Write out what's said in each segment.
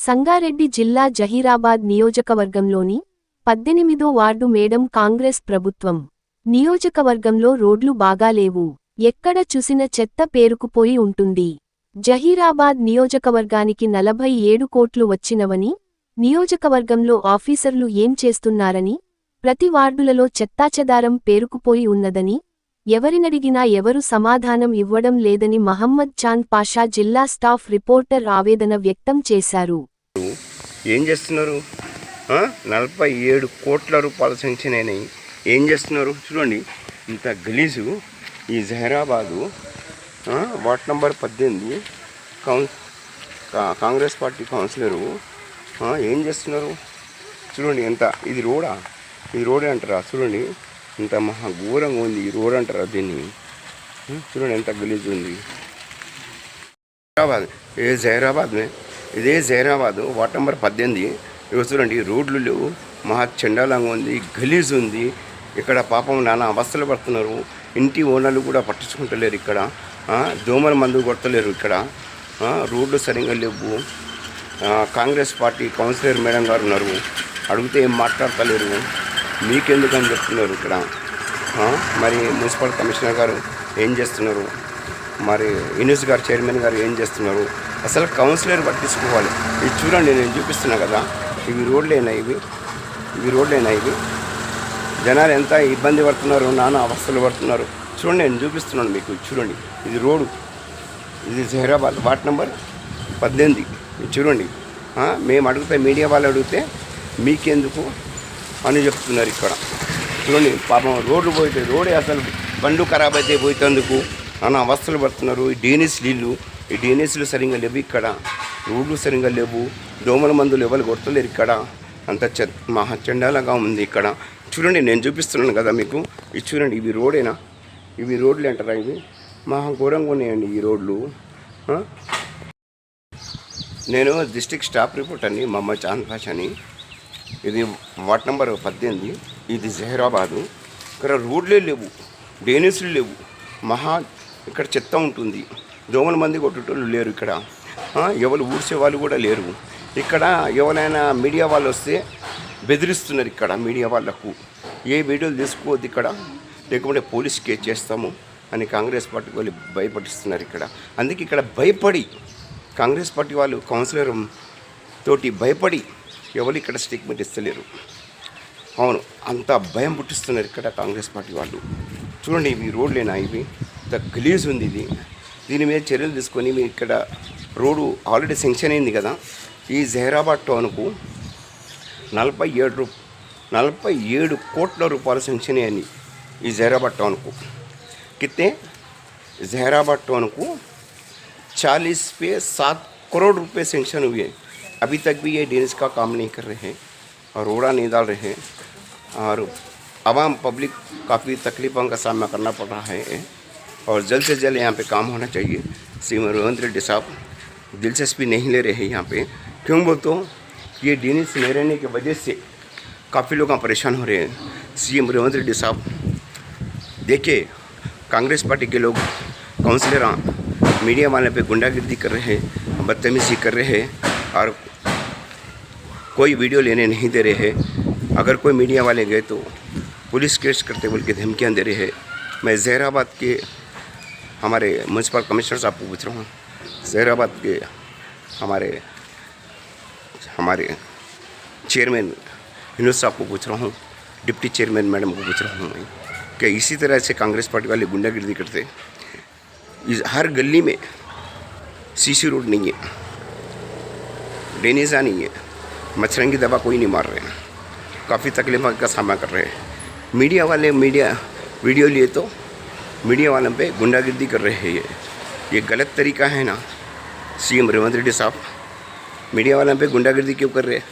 సంగారెడ్డి జిల్లా జహీరాబాద్ నియోజకవర్గంలోని 18వ ward madam Congress ప్రభుత్వం నియోజకవర్గంలో రోడ్లు బాగాలేవు. ఎక్కడ చూసిన చెత్త పేరుకుపోయి ఉంటుంది. జహీరాబాద్ నియోజకవర్గానికి 47 కోట్లు వచ్చినవని, నియోజకవర్గంలో ఆఫీసర్లు ఏం చేస్తున్నారని, ప్రతి వార్డులలో చెత్తాచెదారం పేరుకుపోయి ఉన్నదని, ఎవరినడిగినా ఎవరు సమాధానం ఇవ్వడం లేదని మహమ్మద్ చాంద్ పాషా జిల్లా స్టాఫ్ రిపోర్టర్ ఆవేదన వ్యక్తం చేశారు. ఏం చేస్తున్నారు? 47 కోట్ల రూపాయల శాంక్షన్ అయినాయి. ఏం చేస్తున్నారు చూడండి. ఇంత గలీజు ఈ Zaheerabad ward number 18 Congress party councillor ఏం చేస్తున్నారు చూడండి. ఎంత ఇది రోడా? ఇది రోడే అంటారా? చూడండి ఇంత మహా ఘోరంగా ఉంది. ఈ రోడ్ అంటారా దీన్ని? చూడండి ఎంత గలీజ్ ఉంది. జహీరాబాద్ జహీరాబాద్ ఇదే జహీరాబాదు వార్డ్ నంబర్ 18. ఇవి చూడండి రోడ్లు లేవు, మహా చండాలంగా ఉంది, గలీజ్ ఉంది. ఇక్కడ పాపం నానా అవస్థలు పడుతున్నారు. ఇంటి ఓనర్లు కూడా పట్టించుకుంటలేరు. ఇక్కడ దోమల మందు కొడతలేరు. ఇక్కడ రోడ్లు సరిగ్గా లేవు. కాంగ్రెస్ పార్టీ కౌన్సిలర్ మేడం గారు ఉన్నారు, అడిగితే ఏం మాట్లాడతలేరు. మీకెందుకు అని చెప్తున్నారు ఇక్కడ. మరి మున్సిపల్ కమిషనర్ గారు ఏం చేస్తున్నారు? మరి యూనిస్ గారు చైర్మన్ గారు ఏం చేస్తున్నారు? అసలు కౌన్సిలర్ పట్టించుకోవాలి. ఇది చూడండి, నేను చూపిస్తున్నా కదా. ఇవి రోడ్లేనా? ఇవి రోడ్లేనా? ఇవి జనాలు ఎంత ఇబ్బంది పడుతున్నారు, నానా అవస్థలు పడుతున్నారు. చూడండి, నేను చూపిస్తున్నాను మీకు. చూడండి, ఇది రోడ్డు. ఇది జహీరాబాద్ వార్డ్ నంబర్ 18. ఇది చూడండి. మేము అడిగితే, మీడియా వాళ్ళు అడిగితే మీకెందుకు అని చెప్తున్నారు ఇక్కడ. చూడండి పాపం రోడ్లు పోతే రోడే అసలు బండ్లు ఖరాబ్ అయితే పోయేందుకు నానా అవస్థలు పడుతున్నారు. ఈ డీఎన్ఎస్ నీళ్ళు, ఈ డీఎన్ఎస్లు సరిగ్గా లేవు. ఇక్కడ రోడ్లు సరిగ్గా లేవు. దోమల మందులు ఎవరు కొట్టలేరు. ఇక్కడ అంత మహా చండాలంగా ఉంది. ఇక్కడ చూడండి, నేను చూపిస్తున్నాను కదా మీకు. ఇది చూడండి, ఇవి రోడేనా? ఇవి రోడ్లు అంటారా? ఇవి మహా ఘోరంగా ఉన్నాయండి ఈ రోడ్లు. నేను డిస్ట్రిక్ట్ స్టాఫ్ రిపోర్టర్ని, మహమ్మద్ చాంద్ పాషాని. ఇది వార్డ్ నంబర్ 18. ఇది జహీరాబాదు. ఇక్కడ రోడ్లే లేవు, డ్రైనేజీలు లేవు. మహా ఇక్కడ చెత్త ఉంటుంది. దోమల మంది కొట్టేటోళ్ళు లేరు ఇక్కడ. ఎవరు ఊడ్చే వాళ్ళు కూడా లేరు ఇక్కడ. ఎవరైనా మీడియా వాళ్ళు వస్తే బెదిరిస్తున్నారు ఇక్కడ. మీడియా వాళ్ళకు ఏ వీడియోలు తీసుకోవద్దు ఇక్కడ, లేకుంటే పోలీస్ కేసు చేస్తాము అని కాంగ్రెస్ పార్టీ వాళ్ళు భయపడిస్తున్నారు ఇక్కడ. అందుకే ఇక్కడ భయపడి కాంగ్రెస్ పార్టీ వాళ్ళు కౌన్సిలర్ తోటి భయపడి ఎవరు ఇక్కడ స్టేట్మెంట్ ఇస్తలేరు. అవును, అంత భయం పుట్టిస్తున్నారు ఇక్కడ కాంగ్రెస్ పార్టీ వాళ్ళు. చూడండి, ఇవి రోడ్లేనా? ఇవి ఇంత గలీజ్ ఉంది. దీని మీద చర్యలు తీసుకొని మీ ఇక్కడ రోడ్డు ఆల్రెడీ శాంక్షన్ అయింది కదా. ఈ జహీరాబాద్ టౌన్కు 47 కోట్ల రూపాయలు శాంక్షన్ అయ్యాయి. ఈ జహీరాబాద్ టౌన్కు कितने जहराबाद टाउन को 40 पे 7 करोड़ रुपए सेंक्शन हुए हैं. अभी तक भी ये ड्रेनेज का काम नहीं कर रहे हैं और रोड़ा नहीं डाल रहे हैं और आवाम पब्लिक काफ़ी तकलीफ़ों का सामना करना पड़ रहा है. और जल्द से जल्द यहाँ पे काम होना चाहिए. सीएम रेवंत रेड्डी साहब दिलचस्पी नहीं ले रहे हैं यहाँ पे. क्यों बोलते हो? ये ड्रेनेज नहीं रहने की वजह से काफ़ी लोग परेशान हो रहे हैं. सीएम रेवंत रेड्डी साहब देखिए, कांग्रेस पार्टी के लोग काउंसिलर मीडिया वाले पे गुंडागिर्दी कर रहे हैं, बदतमीज़ी कर रहे हैं और कोई वीडियो लेने नहीं दे रहे हैं. अगर कोई मीडिया वाले गए तो पुलिस केस करते बोल के धमकियाँ दे रहे हैं. मैं जहीराबाद के हमारे म्यूनसिपल कमिश्नर साहब को पूछ रहा हूँ, जहीराबाद के हमारे चेयरमैन यूनुस साहब को पूछ रहा हूँ, डिप्टी चेयरमैन मैडम को पूछ रहा हूँ मैं, क्या इसी तरह से कांग्रेस पार्टी वाले गुंडागिर्दी करते? हर गली में सीसी रोड नहीं है, ड्रेनेजा नहीं है, मच्छरंगी दवा कोई नहीं मार रहे हैं, काफ़ी तकलीफ़ों का सामना कर रहे हैं. मीडिया वाले वीडियो लिए तो मीडिया वालों पे गुंडागिर्दी कर रहे हैं. ये गलत तरीका है ना. सीएम रेवंत रेड्डी साहब मीडिया वालों पे गुंडागिर्दी क्यों कर रहे हैं?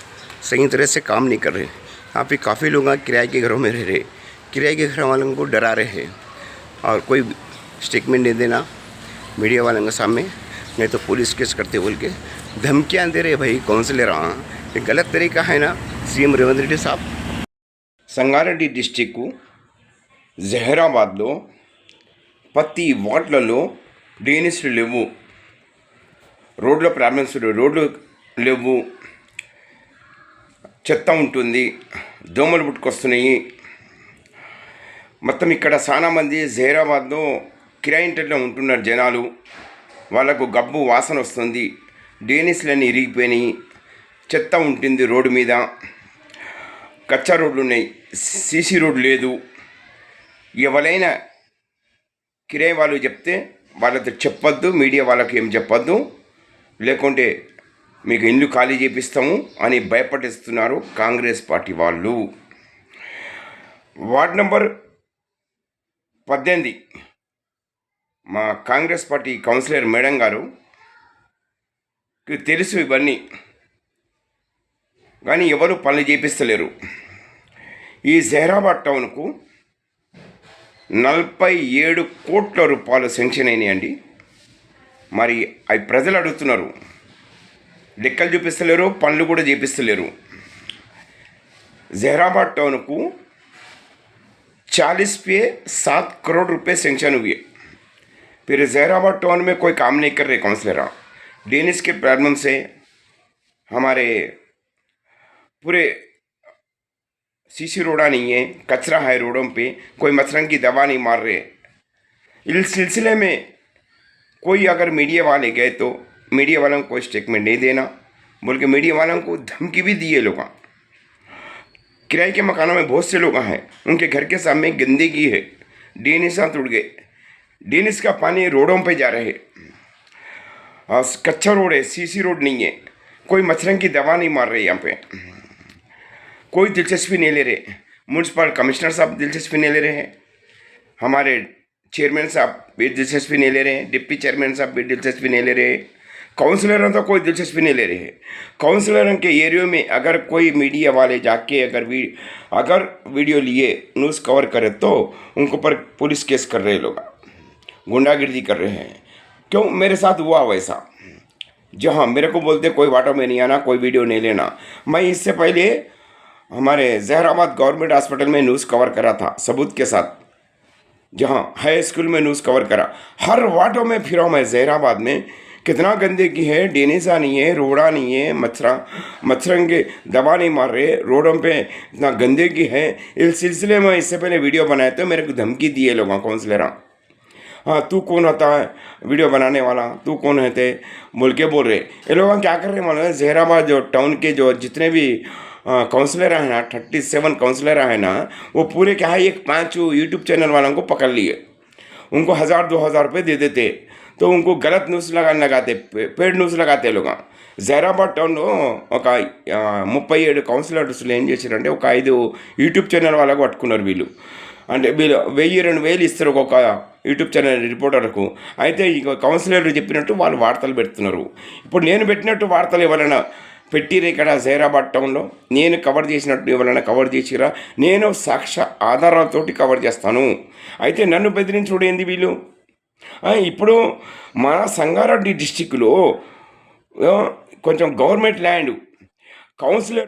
सही तरह से काम नहीं कर रहे. यहाँ पे काफ़ी लोग किराए के घरों में रह रहे, किराए के घर वालों को डरा रहे हैं और कोई स्टेटमेंट नहीं देना मीडिया वालों के सामने, नहीं तो पुलिस केस करते बोल के धमकियाँ दे रहे. भाई काउंसिलर ये गलत तरीका है ना. सीएम रेवंत रेड्डी साहब సంగారెడ్డి డిస్టిక్ జహీరాబాద్లో ప్రతి వార్డులలో డ్రైనేజీలు లేవు, రోడ్ల ప్రాబ్లమ్స్, రోడ్లు లేవు, చెత్త ఉంటుంది, దోమలు పుట్టుకొస్తున్నాయి. మొత్తం ఇక్కడ చాలామంది జహీరాబాద్లో కిరాయి ఇంటిలో ఉంటున్నారు జనాలు. వాళ్ళకు గబ్బు వాసన వస్తుంది, డ్రైనేజీలన్నీ ఇరిగిపోయినాయి, చెత్త ఉంటుంది రోడ్డు మీద, కచ్చా రోడ్లు ఉన్నాయి, సీసీ రోడ్ లేదు. ఎవరైనా కిరాయి వాళ్ళు చెప్తే వాళ్ళతో చెప్పొద్దు, మీడియా వాళ్ళకి ఏం చెప్పొద్దు, లేకుంటే మీకు ఇల్లు ఖాళీ చేపిస్తాము అని భయపడిస్తున్నారు కాంగ్రెస్ పార్టీ వాళ్ళు. వార్డ్ నెంబర్ 18 మా కాంగ్రెస్ పార్టీ కౌన్సిలర్ మేడం గారు తెలుసు ఇవన్నీ, కానీ ఎవరు పనులు చేపిస్తలేరు. ఈ జహీరాబాద్ టౌన్కు 47 కోట్ల రూపాయలు శాంక్షన్ అయినాయండి. మరి అవి ప్రజలు అడుగుతున్నారు, లెక్కలు చూపిస్తలేరు, పనులు కూడా చేపిస్తలేరు. जहराबाद टाउन को 40 पे 7 करोड़ रुपए सेंक्शन हुए। फिर जहराबाद टाउन में कोई काम नहीं कर रहे काउंसलर। डेनिस के प्रॉब्लम से हमारे पूरे सीसी रोड़ा नहीं है, कचरा है रोडों पे, कोई मच्छरों की दवा नहीं मार रहे। इस सिलसिले में कोई अगर मीडिया वाले गए तो मीडिया वालों को कोई स्टेटमेंट नहीं देना बोल के मीडिया वालों को धमकी भी दी है। लोग किराए के मकानों में बहुत से लोग हैं, उनके घर के सामने गंदगी है, डेनिस टूट गए, डेनिस का पानी रोडों पे जा रहे है, कच्चा रोड है, सीसी रोड नहीं है, कोई मच्छरों की दवा नहीं मार रहे। यहाँ पे कोई दिलचस्पी नहीं ले रहे। म्यूनसिपल कमिश्नर साहब दिलचस्पी नहीं ले रहे हैं, हमारे चेयरमैन साहब भी दिलचस्पी नहीं ले रहे हैं, डिप्टी चेयरमैन साहब भी दिलचस्पी नहीं ले रहे हैं, काउंसलरों तो कोई दिलचस्पी नहीं ले रहे हैं। काउंसलरों के एरिया में अगर कोई मीडिया वाले जाके अगर वीडियो लिए न्यूज़ कवर करे तो उनको पर पुलिस केस कर रहे लोग, गुंडागिर्दी कर रहे हैं। क्यों? मेरे साथ हुआ वैसा। जहाँ मेरे को बोलते कोई वाटो में नहीं आना, कोई वीडियो नहीं लेना। मैं इससे पहले हमारे जहराबाद गवर्नमेंट हॉस्पिटल में न्यूज़ कवर करा था सबूत के साथ, जहाँ हाई स्कूल में न्यूज़ कवर करा। हर वाटों में फिरा मैं जहराबाद में, कितना गंदगी है, डेनिसा नहीं है, रोड़ा नहीं है, मच्छरों के दवा नहीं मार रहे, रोडों पे इतना गंदगी है। इस सिलसिले में इससे पहले वीडियो बनाए तो मेरे को धमकी दी है लोगों काउंसलर। हाँ तू कौन होता है वीडियो बनाने वाला, तू कौन है थे बोल के बोल रहे। ये लोग क्या कर रहे हैं मालूम है? जहराबाद जो टाउन के जो जितने भी काउंसलर हैं ना, 37 काउंसलर हैं ना, वो पूरे क्या है, एक 5 यूट्यूब चैनल वालों को पकड़ लिए, उनको 1000-2000 रुपये दे देते, तो उनको गलत न्यूज़ लगाते, पेड న్యూస్ लगाते लोग। జహీరాబాద్ టౌన్లో ఒక 37 కౌన్సిలర్స్ ఏం చేశారంటే ఒక 5 యూట్యూబ్ ఛానల్ వాళ్ళకు పట్టుకున్నారు వీళ్ళు. అంటే వీళ్ళు 1000-2000 ఇస్తారు ఒక్కొక్క యూట్యూబ్ ఛానల్ రిపోర్టర్కు. అయితే ఇక కౌన్సిలర్లు చెప్పినట్టు వాళ్ళు వార్తలు పెడుతున్నారు. ఇప్పుడు నేను పెట్టినట్టు వార్తలు ఎవరైనా పెట్టిరా ఇక్కడ జహీరాబాద్ టౌన్లో? నేను కవర్ చేసినట్టు ఎవరైనా కవర్ చేసిరా? నేను సాక్ష్య ఆధారాలతోటి కవర్ చేస్తాను. అయితే నన్ను బెదిరించుడు ఏంది వీళ్ళు? ఇప్పుడు మన సంగారెడ్డి డిస్టిక్లో కొంచెం గవర్నమెంట్ ల్యాండ్ కౌన్సిలర్